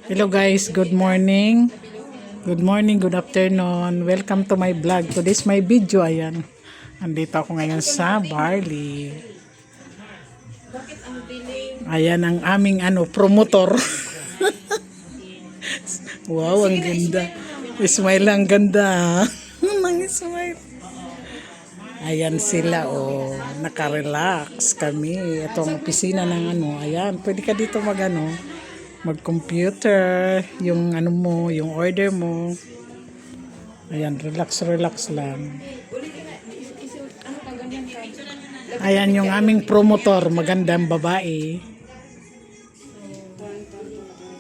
Hello guys, good morning. Good morning, good afternoon. Welcome to my vlog. Today's my video, ayan. Andito ako ngayon sa Barley. Ayan ang aming promotor. Wow, ang ganda. Smile ang ganda. Nang smile. Ayan sila, naka-relax kami. Itong opisina ng ayan. Pwede ka dito mag-computer, yung mo, yung order mo. Ayan, relax lang. Ayan yung aming promotor, magandang babae.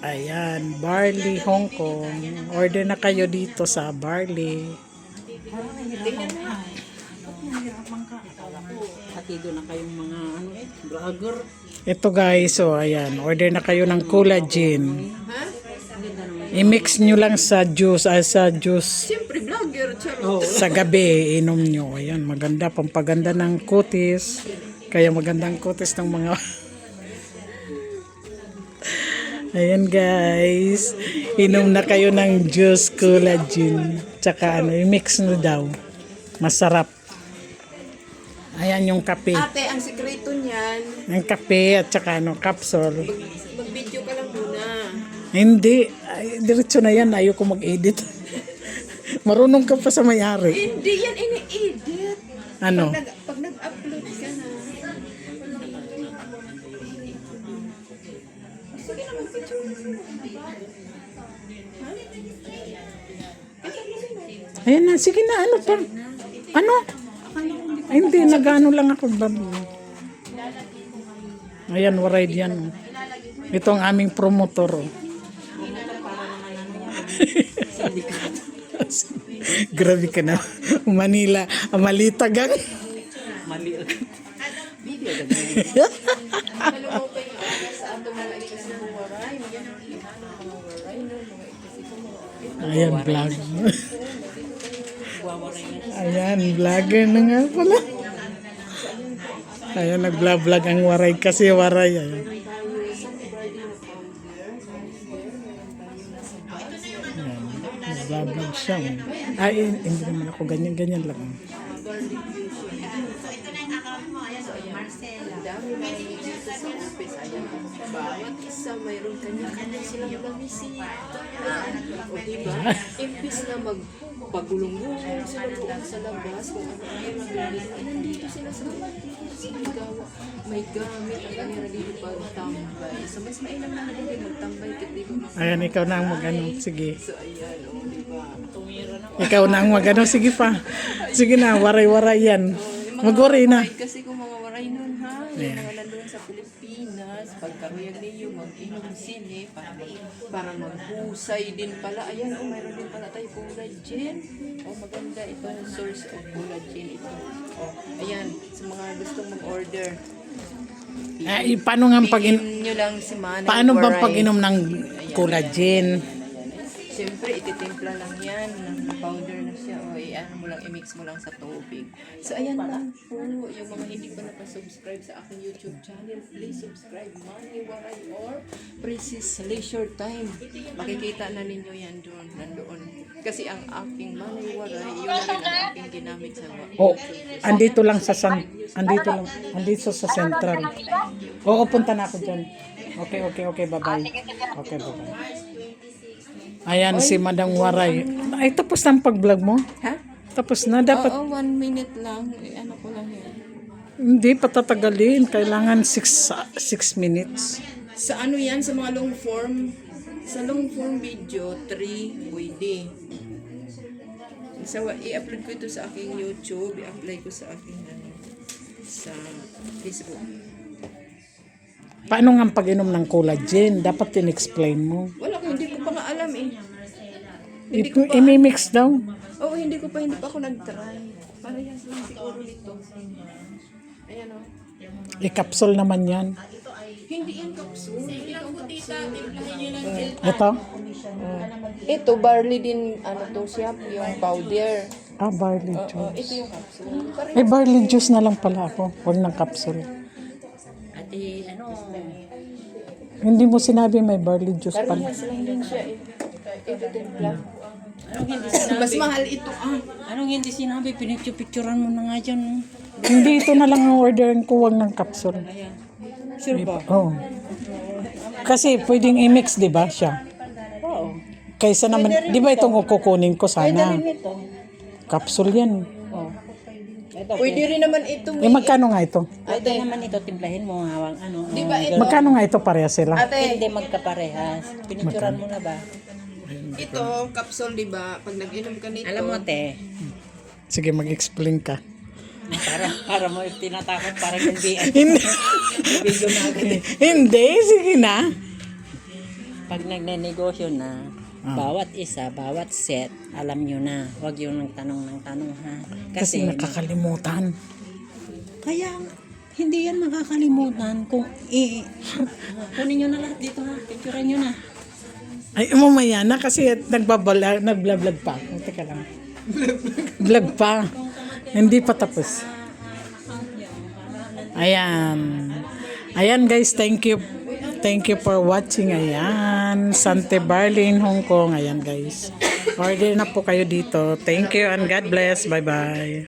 Ayan, Barley, Hong Kong. Order na kayo dito sa Barley. Hatido na kayong mga vlogger. Ito guys, ayan, order na kayo ng collagen. I-mix nyo lang sa juice. Siyempre vlogger. Sa gabi, inom nyo. Ayan, maganda, pampaganda ng kutis. Kaya magandang kutis ng mga... Ayan guys, inom na kayo ng juice collagen. Tsaka i-mix nyo daw. Masarap. Ayan yung kape. Ate, ang sikreto niyan, Ang kape at saka capsule. mag-video ka lang muna. Hindi. Ay, diretso na yan. Ayoko mag-edit. Marunong ka pa sa may-ari. Hindi yan ini-edit. Ano? Pag nag-upload ka na. Sige na, mag-video. Ayan na. Sige na. Ano pa? Ano? Ay, hindi. Nag-ano lang ako. Ayan. Waray diyan. Ito ang aming promotor. Grabe ka na. Manila. Malitagang. Mali agad. Video agad. Ayan, vlog. Ayan, vlogger na nga pala. Ayan, nag-vlog ang waray kasi waray. Ayan. Nag-vlog siya. Ay, hindi naman ako ganyan lang. Bawat isa mayroon kanya-kanya silang gamisita. O diba? Imbis na magpagulong-gulong sila doon sa labas kung ano nandito sila sa gawa. May gamit ang kanila dito pagtambay. So mas mainam na natin magtambay kasi Ayan, ikaw na ang mag-ano. Sige. so ayan, o diba? Tumira na. Ikaw na ang mag-ano. Sige pa. Sige na, waray-waray yan. Mag-waray na. Kasi kung mga waray nun ha, yung mga nandun sa Pilipinas, pagkaruyag ninyo, mag-inom sini para maghusay din pala. Ayan, mayroon din pala tayo collagen. Maganda ito, source of collagen ito. Ayan, sa mga gustong mag-order. Paano nga Nyo lang si Manay paano bang Waray. pag-inom ng collagen? Siyempre, ititimpla lang yan. Powder na siya. O, ano mo lang, i-mix mo lang sa tubig. So, ayan lang po. Yung mga hindi pa nakasubscribe sa aking YouTube channel, please subscribe. Manay Waray or Precious Leisure Time. Makikita na ninyo yan doon. Nandoon. Kasi ang aking Manay Waray, yun na rin ang aking ginamit sa Andito lang andito sa central. Oo, punta na ako dyan. Okay, bye-bye. Okay, bye-bye. Ayan si Madam Waray. Ay, tapos na ang pag-vlog mo? Ha? Tapos na, dapat. Oo, 1 minute lang. Ano ko lang yan. Hindi, patatagalin. Kailangan 6 minutes. Sa ano yan, sa mga long form, sa long form video, 3 pwede. So, i-upload ko ito sa aking YouTube, i-apply ko sa aking sa Facebook. Paano nga pag-inom ng collagen? Dapat in-explain mo. Wala ko, hindi ko pa nga alam eh. I-mix daw. Oo, hindi pa ako nag-try. Parehas lang siguro nito. Ayan o. I-capsule naman yan. Hindi yan capsule. Ito? Ito, barley din, to siya, yung powder. Barley Oo, juice. ito yung capsule. Ay, barley juice na lang pala ako. Huwag ng capsule. Ate, Hindi mo sinabi may barley juice pala. Parehas lang din siya eh. Ititimpla. Anong hindi sinabi? Mas mahal ito Anong hindi sinabi? Pinicture-picturean mo na nga dyan. No? Hindi, ito na lang ang orderin ko, wag ng capsule. Ayan. Sure ba? Oh. Kasi pwedeng i-mix, di ba, siya? Oo. Kaysa naman, di ba itong kukunin ko sana? Ito. Capsule yan. Oh. Ito. Pwede rin naman ito. Eh, magkano nga ito? Ito naman ito, timplahin mo hawang ano. Di ba ito? Magkano nga ito pareha sila? Ate, Hindi magkaparehas. Pinicturean mo na ba? ito, capsule, di ba? Pag nag-inom ka nito. Alam mo, te. Sige, mag-explain ka. Para mo tinatakot parang hindi. Hindi. Video na agad. Hindi, sige na. Pag nagnenegosyo na, bawat isa, bawat set, alam nyo na. Huwag yung nagtanong ng tanong ha. Kasi nakakalimutan. Kaya hindi yan makakalimutan kung kunin nyo na lahat dito ha. Picturean nyo na. Ay, mamaya na kasi nagblog pa ako. Teka lang. Vlog pa. Hindi pa tapos. Ayan. Ayan guys, thank you. Thank you for watching. Ayan. Sante Barlin, Hong Kong. Ayan guys. Order na po kayo dito. Thank you and God bless. Bye-bye.